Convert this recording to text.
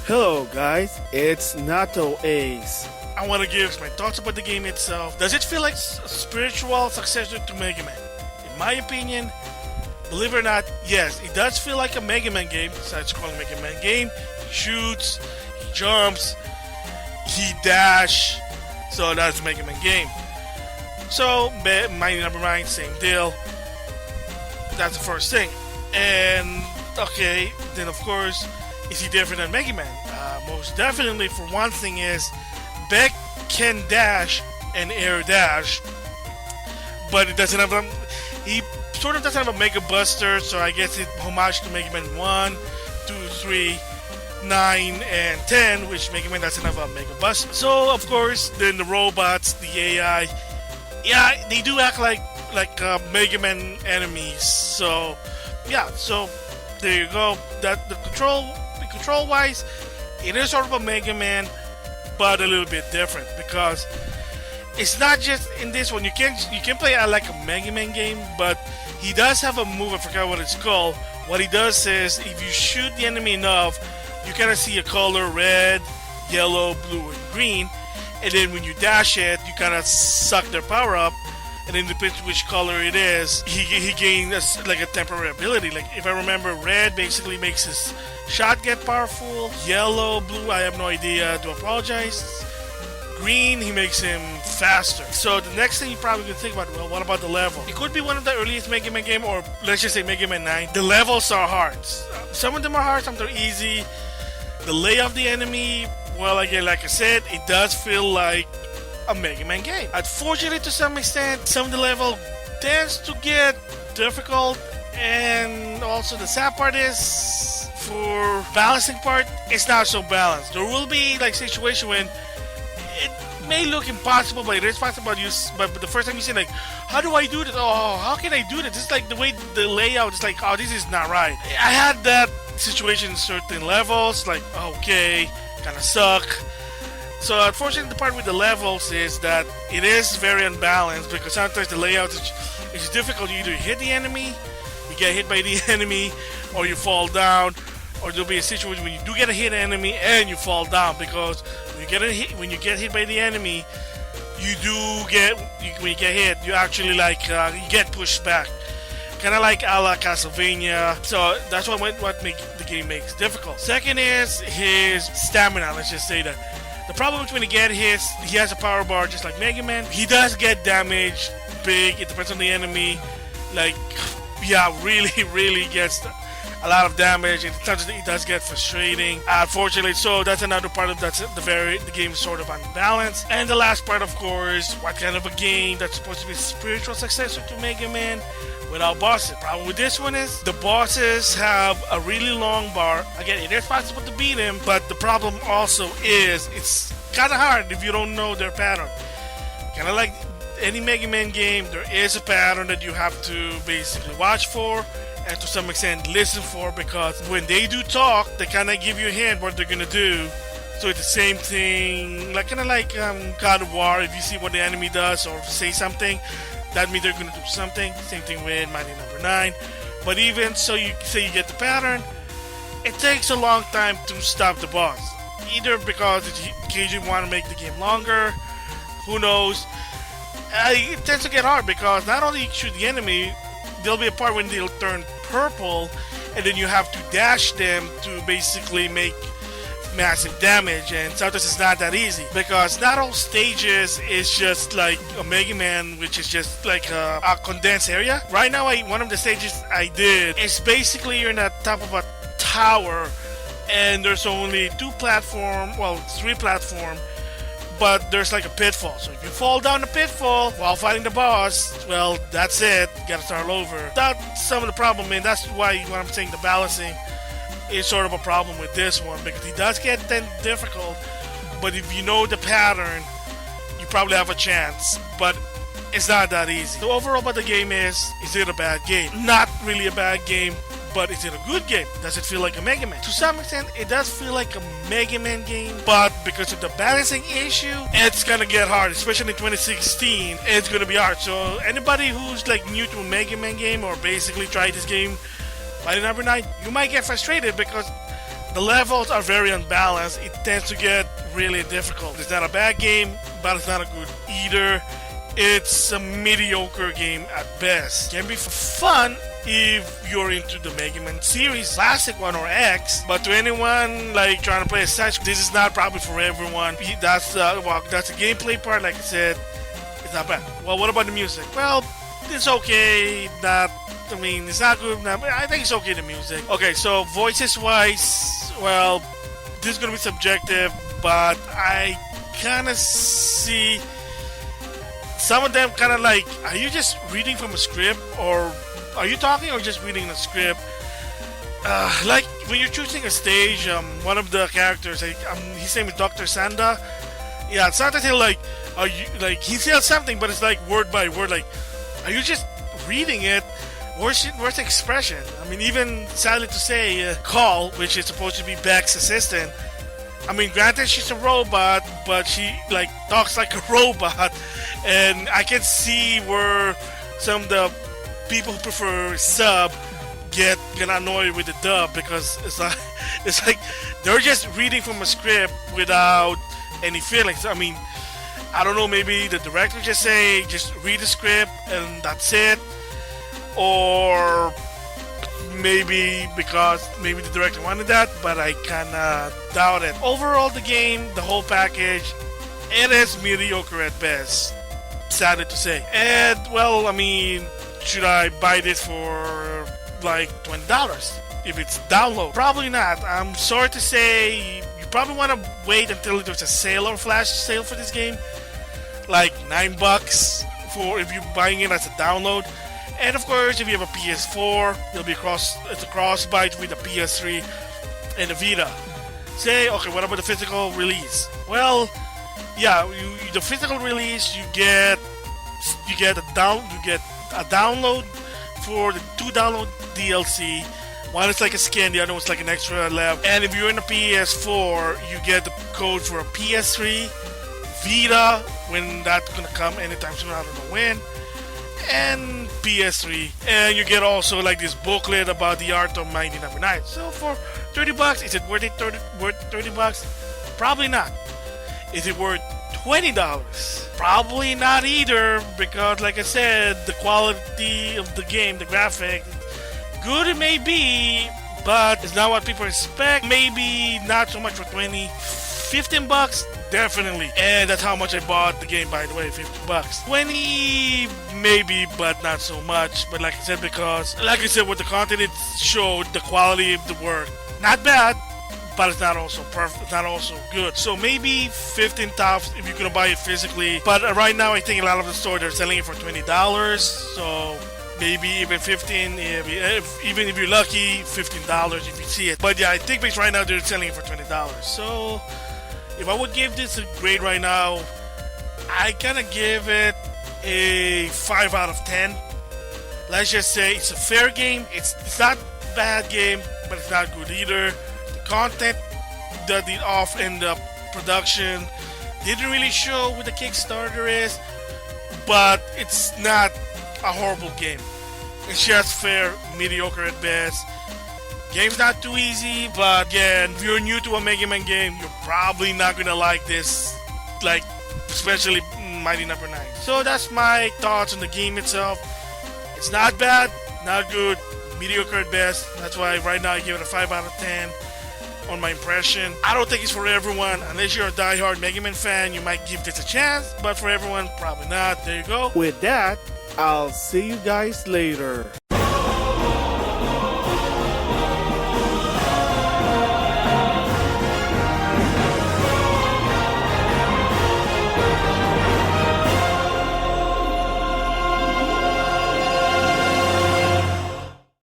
Hello guys, it's Nato Ace. I want to give my thoughts about the game itself. Does it feel like a spiritual successor to Megaman? In my opinion, believe it or not, yes, it does feel like a Megaman game. Besides calling it a Megaman game, he shoots, he jumps, he dash. So that's a Megaman game. So, Mighty Number 9, same deal. That's the first thing. And, okay, then of course, is he different than Megaman? Most definitely, for one thing is, Beck can dash and air dash, but it doesn't have he sort of doesn't have a Mega Buster, so I guess it's homage to Mega Man 1, 2, 3, 9, and 10, which Mega Man doesn't have a Mega Buster. So, of course, then the robots, the AI, yeah, they do act like Mega Man enemies. So, yeah, so there you go. That the control wise, it is sort of a Mega Man, but a little bit different because it's not just in this one. You can play it like a Mega Man game, but he does have a move. I forgot what it's called. What he does is if you shoot the enemy enough, you kind of see a color: red, yellow, blue, and green. And then when you dash it, you kind of suck their power up. And then depends which color it is, he gains like a temporary ability. Like if I remember, red basically makes his shot get powerful. Yellow, blue, I have no idea. Do apologize. Green, he makes him faster. So the next thing you probably can think about, well, what about the level? It could be one of the earliest Mega Man game, or let's just say Mega Man 9. The levels are hard. Some of them are hard, some of them are easy. The layout of the enemy, well, again, like I said, it does feel like a Mega Man game. Unfortunately, to some extent, some of the level tends to get difficult, and also the sad part is, for balancing part, it's not so balanced. There will be like situation when it may look impossible, but it is possible. But the first time you see like, how do I do this? Oh, how can I do this? It's like the way the layout is like, oh, this is not right. I had that situation in certain levels, like, okay, kind of suck. So unfortunately, the part with the levels is that it is very unbalanced because sometimes the layout is difficult. You either hit the enemy, you get hit by the enemy, or you fall down, or there'll be a situation when you do get a hit enemy and you fall down because when you get hit by the enemy, when you get hit, you actually you get pushed back, kind of like a la Castlevania. So that's what the game makes difficult. Second is his stamina. Let's just say that. The problem is when he he has a power bar just like Mega Man. He does get damaged big. It depends on the enemy. Like, yeah, really gets a lot of damage. And sometimes it does get frustrating. Unfortunately, so that's another part of the game is sort of unbalanced. And the last part, of course, what kind of a game that's supposed to be a spiritual successor to Mega Man without bosses. Problem with this one is the bosses have a really long bar. Again, it is possible to beat him, but the problem also is it's kind of hard if you don't know their pattern. Kind of like any Mega Man game, there is a pattern that you have to basically watch for and to some extent listen for, because when they do talk, they kind of give you a hint what they're gonna do. So it's the same thing, kind of like God of War. If you see what the enemy does or say something, that means they're going to do something. Same thing with Mighty Number 9. But even so, you say you get the pattern, it takes a long time to stop the boss. Either because Keiji want to make the game longer, who knows. It tends to get hard because not only you shoot the enemy, there'll be a part when they'll turn purple, and then you have to dash them to basically make massive damage, and sometimes it's not that easy because not all stages is just like a Mega Man, which is just like a condensed area. Right now, one of the stages I did is basically you're in the top of a tower and there's only three platform, but there's like a pitfall. So if you fall down the pitfall while fighting the boss, well, that's it. You gotta start all over. That's some of the problem, and that's why when I'm saying the balancing is sort of a problem with this one, because it does get then difficult, but if you know the pattern, you probably have a chance, but it's not that easy. So overall, what the game is it a bad game? Not really a bad game, but is it a good game? Does it feel like a Mega Man? To some extent, it does feel like a Mega Man game, but because of the balancing issue, it's gonna get hard, especially in 2016, it's gonna be hard. So anybody who's like new to a Mega Man game or basically tried this game Mighty Number 9, you might get frustrated because The levels are very unbalanced. It tends to get really difficult. It's not a bad game, but it's not a good either. It's a mediocre game at best. Can be fun if you're into the Megaman series, classic one or X, but to anyone like trying to play as such, this is not probably for everyone. That's that's the gameplay part. Like I said, it's not bad. Well, what about the music? Well, it's okay. It's not good. But I think it's okay. The music. Okay, so voices wise, well, this is gonna be subjective, but I kind of see some of them kind of like, are you just reading from a script, or are you talking, or just reading a script? Like when you're choosing a stage, one of the characters, his name is Dr. Sanda. Yeah, it's not like, are you like he says something, but it's like word by word. Like, are you just reading it? Where's the expression? I mean, even sadly to say, Call, which is supposed to be Beck's assistant. I mean, granted, she's a robot, but she like talks like a robot, and I can see where some of the people who prefer sub get annoyed with the dub, because it's like they're just reading from a script without any feelings. I mean, I don't know, maybe the director just read the script and that's it, or maybe because maybe the director wanted that, but I kinda doubt it. Overall, the game, the whole package, it is mediocre at best, sadly to say. And well, I mean, should I buy this for like $20 if it's download? Probably not. I'm sorry to say, you probably want to wait until there's a sale or flash sale for this game, like $9 for if you're buying it as a download. And of course, if you have a PS4, it'll be it's a cross buy with the PS3 and the Vita. Say, okay, what about the physical release? Well, yeah, the physical release, you get a download for the 2 download DLC. One is like a skin, the other one's like an extra level. And if you're in a PS4, you get the code for a PS3, Vita, when that's gonna come anytime soon, I don't know when, and PS3. And you get also like this booklet about the art of Mighty Number 9. So for $30, is it worth it? Worth $30? Probably not. Is it worth $20? Probably not either, because like I said, the quality of the game, the graphic, good it may be, but it's not what people expect. Maybe not so much for $20. $15, definitely. And that's how much I bought the game, by the way, $50. 20, maybe, but not so much. But like I said, because like I said, with the content it showed, the quality of the work, not bad, but it's not also perfect, it's not also good. So maybe 15 tops if you're gonna buy it physically. But right now I think a lot of the stores they're selling it for $20. So maybe even 15, even if you're lucky, $15 if you see it. But yeah, I think because right now they're selling it for $20. So if I would give this a grade right now, I gotta give it a 5 out of 10. Let's just say it's a fair game. It's not a bad game, but it's not good either. The content that did off in the production didn't really show what the Kickstarter is, but it's not a horrible game. It's just fair, mediocre at best. Game's not too easy, but again, if you're new to a Megaman game, you're probably not gonna like this, like especially Mighty Number 9. So that's my thoughts on the game itself. It's not bad, not good, mediocre at best. That's why right now I give it a 5 out of 10 on my impression. I don't think it's for everyone. Unless you're a diehard Megaman fan, you might give this a chance, but for everyone, probably not. There you go. With that, I'll see you guys later.